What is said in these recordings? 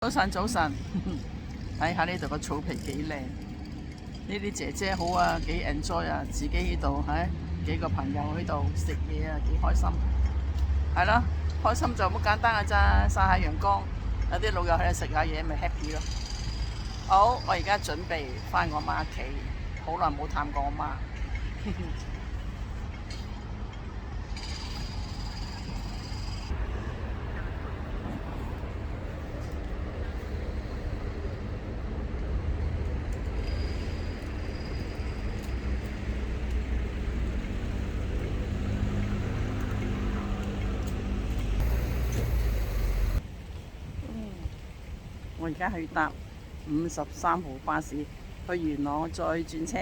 早晨，早晨，睇下呢度個草皮幾靚，呢啲姐姐好啊，幾 enjoy 啊，自己呢度幾個朋友喺度食嘢啊，幾開心。係咯，開心就好簡單噶咋，曬下陽光，有啲老友喺度食下嘢，咪 happy 咯。好，我而家準備翻我媽屋企，好耐冇探過我媽。我而家去搭53號巴士去元朗，再轉車。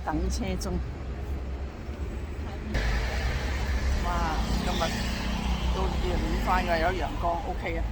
等車中，哇！今日都暖翻㗎，有陽光，OK 啊！